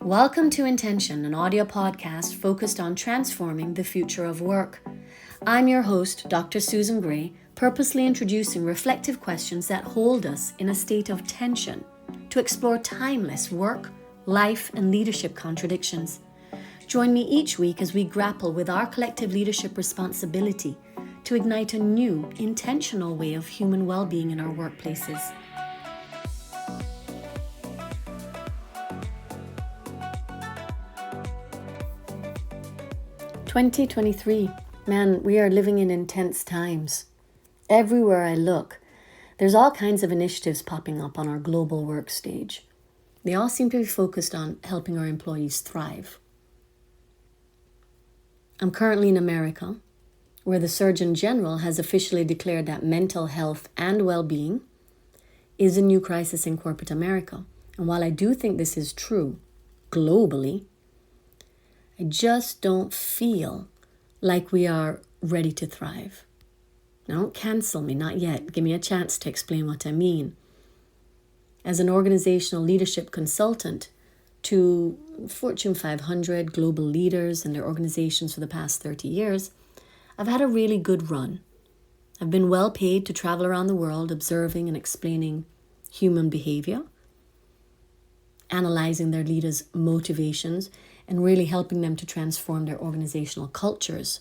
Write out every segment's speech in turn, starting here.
Welcome to Intention, an audio podcast focused on transforming the future of work. I'm your host, Dr. Susan Gray, purposely introducing reflective questions that hold us in a state of tension to explore timeless work, life, and leadership contradictions. Join me each week as we grapple with our collective leadership responsibility to ignite a new, intentional way of human well-being in our workplaces. "2023, man, we are living in intense times. Everywhere I look, there's all kinds of initiatives popping up on our global work stage. They all seem to be focused on helping our employees thrive. I'm currently in America, where the Surgeon General has officially declared that mental health and well-being is a new crisis in corporate America. And while I do think this is true globally, I just don't feel like we are ready to thrive. Now, don't cancel me, not yet. Give me a chance to explain what I mean. As an organizational leadership consultant to Fortune 500 global leaders and their organizations for the past 30 years, I've had a really good run. I've been well paid to travel around the world observing and explaining human behavior, analyzing their leaders' motivations, and really helping them to transform their organizational cultures.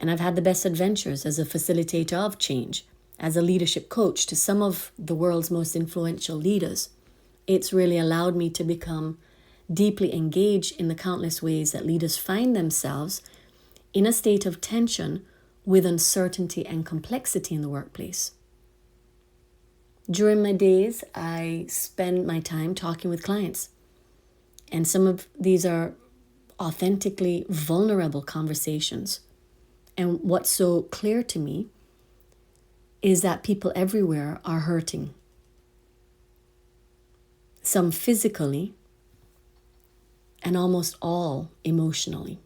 And I've had the best adventures as a facilitator of change, as a leadership coach to some of the world's most influential leaders. It's really allowed me to become deeply engaged in the countless ways that leaders find themselves in a state of tension with uncertainty and complexity in the workplace. During my days, I spend my time talking with clients. And some of these are authentically vulnerable conversations. And what's so clear to me is that people everywhere are hurting. Some physically, and almost all emotionally.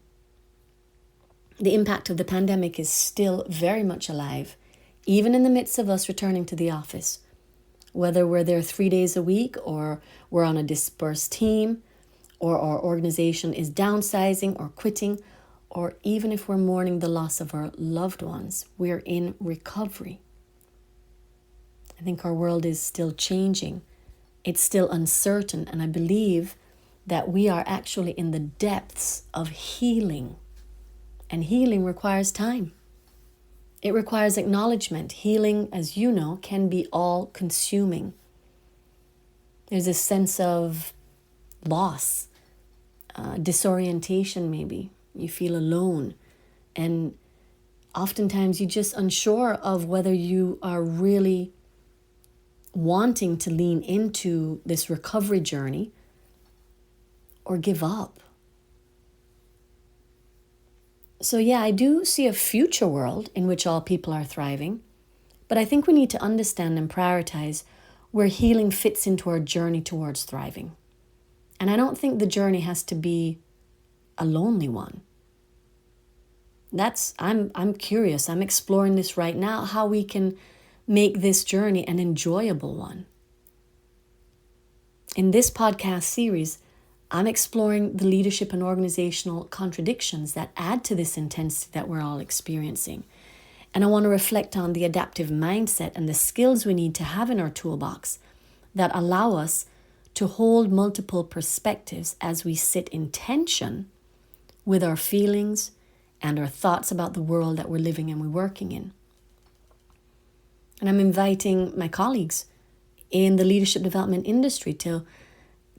The impact of the pandemic is still very much alive, even in the midst of us returning to the office. Whether we're there 3 days a week, or we're on a dispersed team, or our organization is downsizing or quitting, or even if we're mourning the loss of our loved ones, we're in recovery. I think our world is still changing. It's still uncertain, and I believe that we are actually in the depths of healing. And healing requires time. It requires acknowledgement. Healing, as you know, can be all-consuming. There's a sense of loss, disorientation maybe. You feel alone. And oftentimes you're just unsure of whether you are really wanting to lean into this recovery journey or give up. So yeah, I do see a future world in which all people are thriving, but I think we need to understand and prioritize where healing fits into our journey towards thriving. And I don't think the journey has to be a lonely one. I'm curious. I'm exploring this right now, how we can make this journey an enjoyable one. In this podcast series, I'm exploring the leadership and organizational contradictions that add to this intensity that we're all experiencing. And I want to reflect on the adaptive mindset and the skills we need to have in our toolbox that allow us to hold multiple perspectives as we sit in tension with our feelings and our thoughts about the world that we're living and we're working in. And I'm inviting my colleagues in the leadership development industry to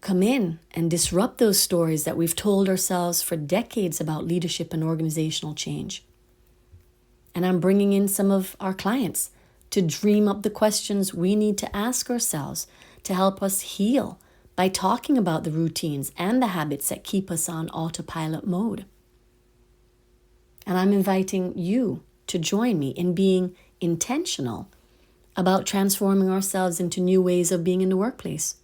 come in and disrupt those stories that we've told ourselves for decades about leadership and organizational change. And I'm bringing in some of our clients to dream up the questions we need to ask ourselves to help us heal by talking about the routines and the habits that keep us on autopilot mode. And I'm inviting you to join me in being intentional about transforming ourselves into new ways of being in the workplace.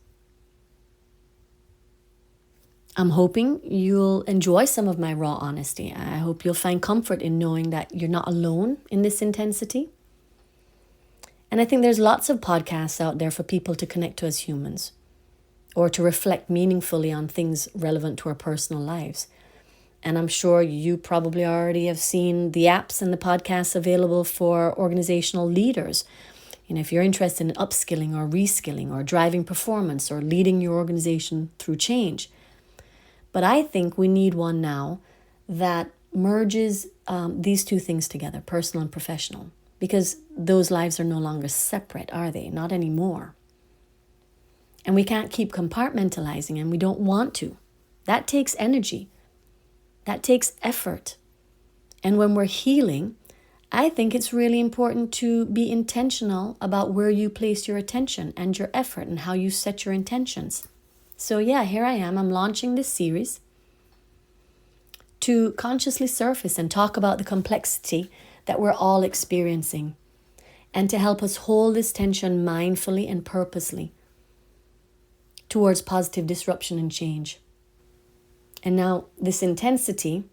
I'm hoping you'll enjoy some of my raw honesty. I hope you'll find comfort in knowing that you're not alone in this intensity. And I think there's lots of podcasts out there for people to connect to as humans. or to reflect meaningfully on things relevant to our personal lives. And I'm sure you probably already have seen the apps and the podcasts available for organizational leaders. If you're interested in upskilling or reskilling or driving performance or leading your organization through change. But I think we need one now that merges these two things together, personal and professional, because those lives are no longer separate, are they? Not anymore. And we can't keep compartmentalizing, and we don't want to. That takes energy. That takes effort. And when we're healing, I think it's really important to be intentional about where you place your attention and your effort and how you set your intentions. So yeah, here I am. I'm launching this series to consciously surface and talk about the complexity that we're all experiencing, and to help us hold this tension mindfully and purposely towards positive disruption and change. And now this intensity,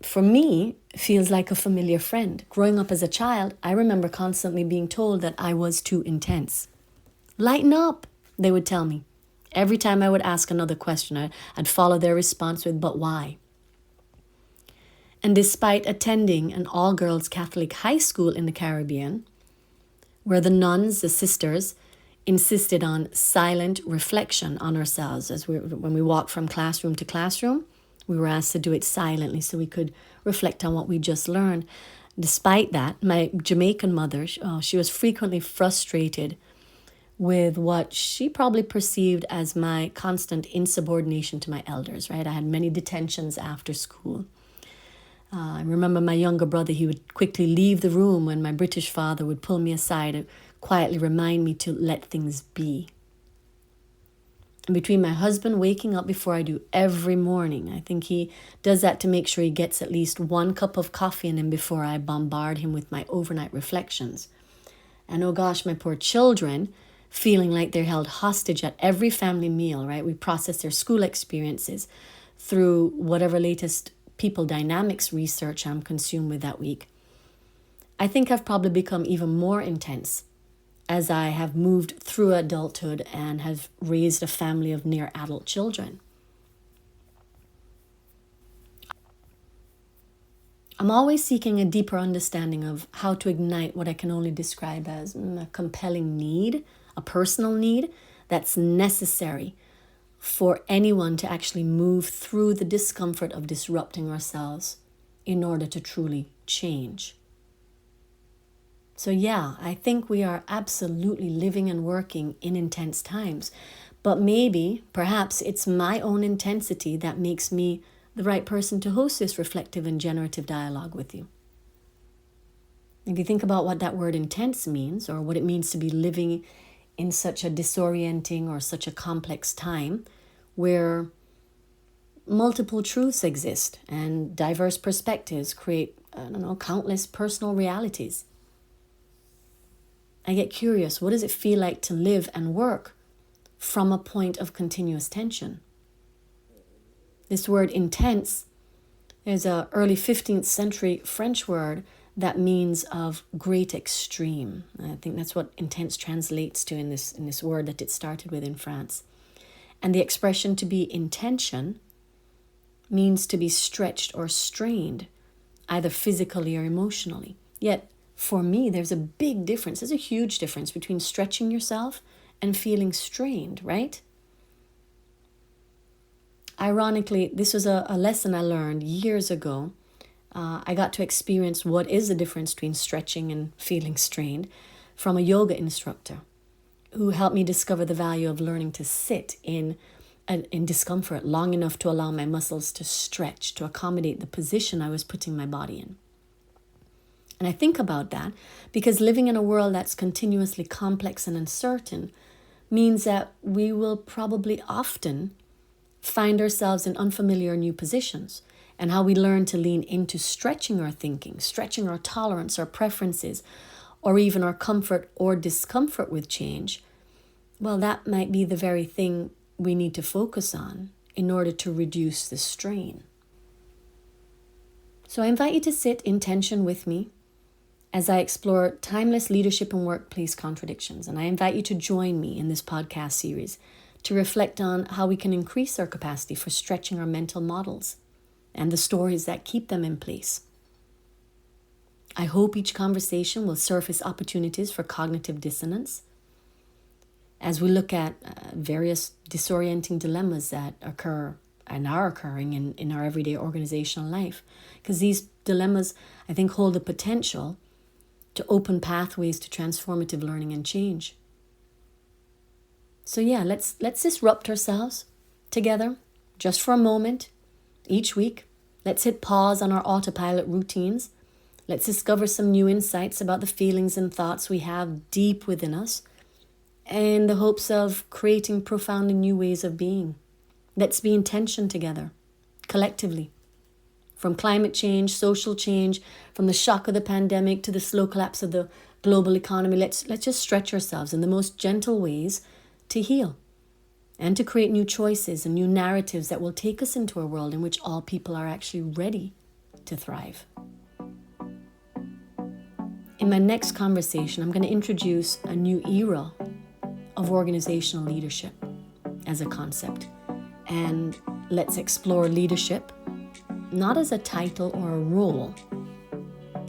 for me, feels like a familiar friend. Growing up as a child, I remember constantly being told that I was too intense. Lighten up, they would tell me. Every time I would ask another question, I'd follow their response with, but why? And despite attending an all-girls Catholic high school in the Caribbean, where the nuns, the sisters, insisted on silent reflection on ourselves when we walked from classroom to classroom, we were asked to do it silently so we could reflect on what we just learned. Despite that, my Jamaican mother, she was frequently frustrated with what she probably perceived as my constant insubordination to my elders, right? I had many detentions after school. I remember my younger brother, he would quickly leave the room when my British father would pull me aside and quietly remind me to let things be. And between my husband waking up before I do every morning, I think he does that to make sure he gets at least 1 cup of coffee in him before I bombard him with my overnight reflections. And oh gosh, my poor children, feeling like they're held hostage at every family meal, right? We process their school experiences through whatever latest people dynamics research I'm consumed with that week. I think I've probably become even more intense as I have moved through adulthood and have raised a family of near adult children. I'm always seeking a deeper understanding of how to ignite what I can only describe as a compelling need, a personal need that's necessary for anyone to actually move through the discomfort of disrupting ourselves in order to truly change. So yeah, I think we are absolutely living and working in intense times, but perhaps it's my own intensity that makes me the right person to host this reflective and generative dialogue with you. If you think about what that word intense means, or what it means to be living in such a disorienting or such a complex time where multiple truths exist and diverse perspectives create, countless personal realities. I get curious, what does it feel like to live and work from a point of continuous tension? This word intense is an early 15th century French word that means of great extreme. I think that's what intense translates to in this word that it started with in France. And the expression to be in tension means to be stretched or strained, either physically or emotionally. Yet, for me, there's a big difference. There's a huge difference between stretching yourself and feeling strained, right? Ironically, this was a lesson I learned years ago. I got to experience what is the difference between stretching and feeling strained from a yoga instructor who helped me discover the value of learning to sit in discomfort long enough to allow my muscles to stretch, to accommodate the position I was putting my body in. And I think about that because living in a world that's continuously complex and uncertain means that we will probably often find ourselves in unfamiliar new positions. And how we learn to lean into stretching our thinking, stretching our tolerance, our preferences, or even our comfort or discomfort with change, well, that might be the very thing we need to focus on in order to reduce the strain. So I invite you to sit in tension with me as I explore timeless leadership and workplace contradictions. And I invite you to join me in this podcast series to reflect on how we can increase our capacity for stretching our mental models and the stories that keep them in place. I hope each conversation will surface opportunities for cognitive dissonance as we look at various disorienting dilemmas that occur and are occurring in our everyday organizational life. Because these dilemmas, I think, hold the potential to open pathways to transformative learning and change. So yeah, let's disrupt ourselves together just for a moment each week. Let's hit pause on our autopilot routines. Let's discover some new insights about the feelings and thoughts we have deep within us in the hopes of creating profound and new ways of being. Let's be in tension together, collectively. From climate change, social change, from the shock of the pandemic to the slow collapse of the global economy, let's just stretch ourselves in the most gentle ways to heal and to create new choices and new narratives that will take us into a world in which all people are actually ready to thrive. In my next conversation, I'm going to introduce a new era of organizational leadership as a concept. And let's explore leadership not as a title or a role,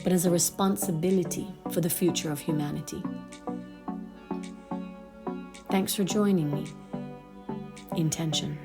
but as a responsibility for the future of humanity. Thanks for joining me. Intention.